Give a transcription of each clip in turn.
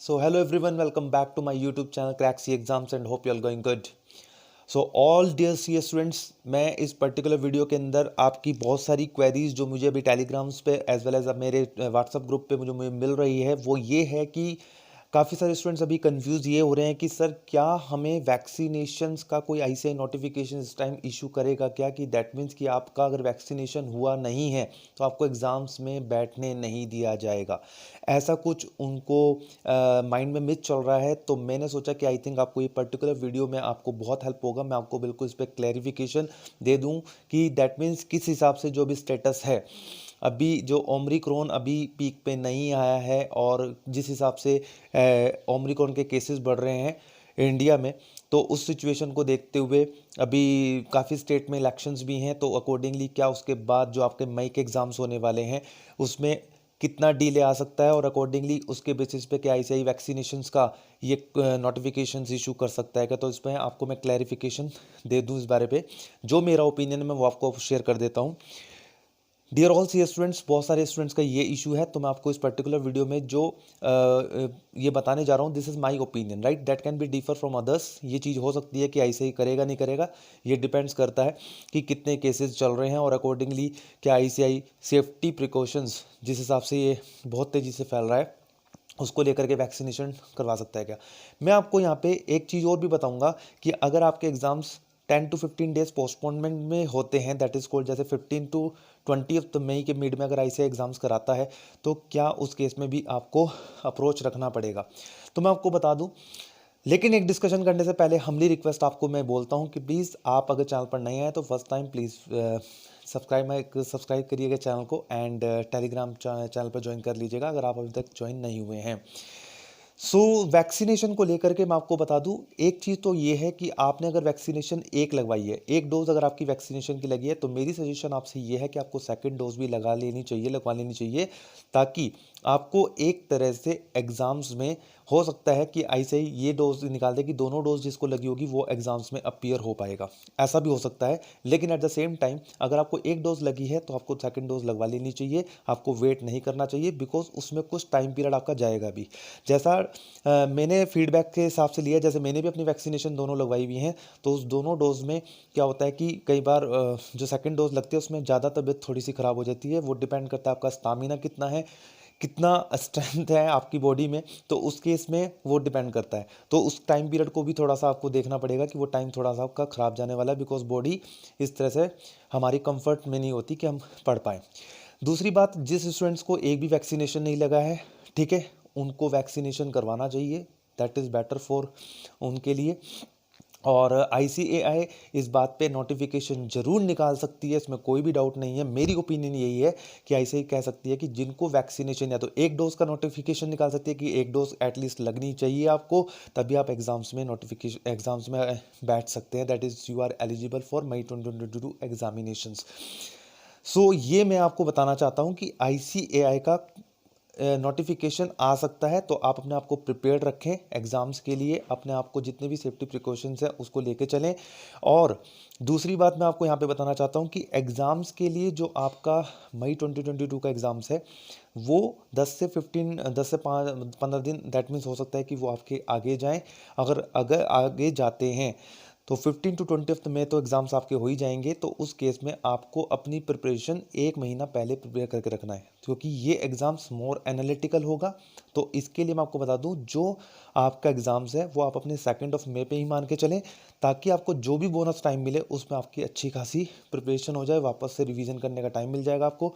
So hello everyone, welcome back to my YouTube channel Crack C Exams and hope you all going good. So all dear C students, मैं इस particular video के अंदर आपकी बहुत सारी queries जो मुझे अभी टेलीग्राम्स पे एज वेल एज मेरे व्हाट्सअप ग्रुप पे मुझे मिल रही है वो ये है कि काफ़ी सारे स्टूडेंट्स अभी कंफ्यूज ये हो रहे हैं कि सर क्या हमें वैक्सीनेशंस का कोई ICAI नोटिफिकेशन इस टाइम इशू करेगा क्या, कि दैट मीन्स कि आपका अगर वैक्सीनेशन हुआ नहीं है तो आपको एग्ज़ाम्स में बैठने नहीं दिया जाएगा। ऐसा कुछ उनको माइंड में मिथ चल रहा है, तो मैंने सोचा कि आई थिंक आपको ये पर्टिकुलर वीडियो में आपको बहुत हेल्प होगा। मैं आपको बिल्कुल इस पर क्लैरिफिकेशन दे दूं कि दैट मीन्स किस हिसाब से जो भी स्टेटस है, अभी जो ओमिक्रॉन अभी पीक पे नहीं आया है और जिस हिसाब से ओमिक्रॉन के केसेस बढ़ रहे हैं इंडिया में, तो उस सिचुएशन को देखते हुए अभी काफ़ी स्टेट में इलेक्शंस भी हैं, तो अकॉर्डिंगली क्या उसके बाद जो आपके मई के एग्ज़ाम्स होने वाले हैं उसमें कितना डिले आ सकता है और अकॉर्डिंगली उसके बेसिस पे क्या ICAI वैक्सीनेशंस का ये नोटिफिकेशन इशू कर सकता है क्या। तो इसमें आपको मैं क्लैरिफिकेशन दे दूं इस बारे पे, जो मेरा ओपिनियन है मैं वो आपको शेयर कर देता हूँ। डियर ऑल सी स्टूडेंट्स, बहुत सारे स्टूडेंट्स का ये इशू है, तो मैं आपको इस पर्टिकुलर वीडियो में जो ये बताने जा रहा हूँ, this is my opinion, right, that can be differ from others. ये चीज़ हो सकती है कि ऐसे ही करेगा नहीं करेगा, ये डिपेंड्स करता है कि कितने केसेस चल रहे हैं और अकॉर्डिंगली क्या ICAI सेफ्टी प्रिकॉशंस जिस हिसाब से ये बहुत तेज़ी से फैल रहा है उसको लेकर के वैक्सीनेशन करवा सकता है क्या। मैं आपको यहाँ पे एक चीज़ और भी बताऊंगा कि अगर आपके एग्जाम्स 10 to 15 डेज पोस्टपोनमेंट में होते हैं, दैट इज कॉल्ड, जैसे 15 to 20 मई के मिड में अगर ICAI एग्जाम्स कराता है तो क्या उस केस में भी आपको अप्रोच रखना पड़ेगा। तो मैं आपको बता दूं, लेकिन एक डिस्कशन करने से पहले हमली रिक्वेस्ट आपको मैं बोलता हूं कि प्लीज़ आप अगर चैनल पर नए आए तो फर्स्ट टाइम प्लीज़ सब्सक्राइब करिएगा चैनल को एंड टेलीग्राम चैनल पर ज्वाइन कर लीजिएगा अगर आप अभी तक ज्वाइन नहीं हुए हैं। सो वैक्सीनेशन को लेकर के मैं आपको बता दूं, एक चीज़ तो ये है कि आपने अगर वैक्सीनेशन एक लगवाई है, एक डोज अगर आपकी वैक्सीनेशन की लगी है, तो मेरी सजेशन आपसे ये है कि आपको सेकंड डोज भी लगवा लेनी चाहिए, ताकि आपको एक तरह से एग्जाम्स में हो सकता है कि ICAI ये डोज निकाल दे कि दोनों डोज जिसको लगी होगी वो एग्जाम्स में अपीयर हो पाएगा, ऐसा भी हो सकता है। लेकिन एट द सेम टाइम अगर आपको एक डोज लगी है तो आपको सेकंड डोज लगवा लेनी चाहिए, आपको वेट नहीं करना चाहिए, बिकॉज उसमें कुछ टाइम पीरियड आपका जाएगा भी। जैसा मैंने फीडबैक के हिसाब से लिया, जैसे मैंने भी अपनी वैक्सीनेशन दोनों लगवाई हुई हैं, तो उस दोनों डोज में क्या होता है कि कई बार जो सेकंड डोज लगती है उसमें ज़्यादा तबीयत थोड़ी सी ख़राब हो जाती है। वो डिपेंड करता है आपका स्टामिना कितना है, कितना स्ट्रेंथ है आपकी बॉडी में, तो उस केस में वो डिपेंड करता है। तो उस टाइम पीरियड को भी थोड़ा सा आपको देखना पड़ेगा कि वो टाइम थोड़ा सा आपका ख़राब जाने वाला है, बिकॉज बॉडी इस तरह से हमारी कंफर्ट में नहीं होती कि हम पढ़ पाएँ। दूसरी बात, जिस स्टूडेंट्स को एक भी वैक्सीनेशन नहीं लगा है, ठीक है, उनको वैक्सीनेशन करवाना चाहिए, दैट इज़ बेटर फॉर उनके लिए। और ICAI इस बात पे नोटिफिकेशन जरूर निकाल सकती है, इसमें कोई भी डाउट नहीं है। मेरी ओपिनियन यही है कि ICAI कह सकती है कि जिनको वैक्सीनेशन या तो एक डोज का नोटिफिकेशन निकाल सकती है कि एक डोज एटलीस्ट लगनी चाहिए आपको, तभी आप एग्जाम्स में बैठ सकते हैं, that is you are eligible for May 2022 examinations. So ये मैं आपको बताना चाहता हूँ कि ICAI का नोटिफिकेशन आ सकता है, तो आप अपने आप को प्रिपेयर्ड रखें एग्ज़ाम्स के लिए, अपने आप को जितने भी सेफ्टी प्रिकॉशंस हैं उसको लेके चलें। और दूसरी बात मैं आपको यहाँ पे बताना चाहता हूँ कि एग्ज़ाम्स के लिए जो आपका मई 2022 का एग्ज़ाम्स है वो 10 से 15 दिन, दैट मीन्स हो सकता है कि वो आपके आगे जाएं। अगर अगर आगे जाते हैं तो 15 to 20 मई तो एग्ज़ाम्स आपके हो ही जाएंगे, तो उस केस में आपको अपनी प्रिपरेशन एक महीना पहले प्रिपेयर करके रखना है, क्योंकि ये एग्ज़ाम्स मोर एनालिटिकल होगा। तो इसके लिए मैं आपको बता दूं, जो आपका एग्ज़ाम्स है वो आप अपने 2 मई पे ही मान के चलें, ताकि आपको जो भी बोनस टाइम मिले उसमें आपकी अच्छी खासी प्रिपरेशन हो जाए, वापस से रिवीजन करने का टाइम मिल जाएगा आपको।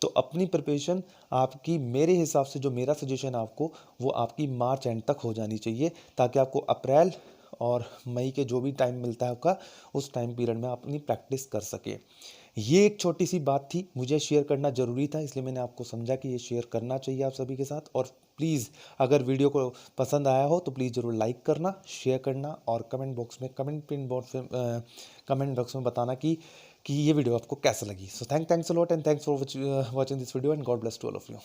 तो अपनी प्रिपरेशन आपकी, मेरे हिसाब से जो मेरा सजेशन है आपको, वो आपकी मार्च एंड तक हो जानी चाहिए, ताकि आपको अप्रैल और मई के जो भी टाइम मिलता है आपका, उस टाइम पीरियड में आप अपनी प्रैक्टिस कर सके। ये एक छोटी सी बात थी, मुझे शेयर करना ज़रूरी था, इसलिए मैंने आपको समझा कि ये शेयर करना चाहिए आप सभी के साथ। और प्लीज़ अगर वीडियो को पसंद आया हो तो प्लीज़ ज़रूर लाइक करना, शेयर करना और कमेंट बॉक्स में बताना कि ये वीडियो आपको कैसा लगी। So thanks a lot and thanks for watching this video and God bless to all of you.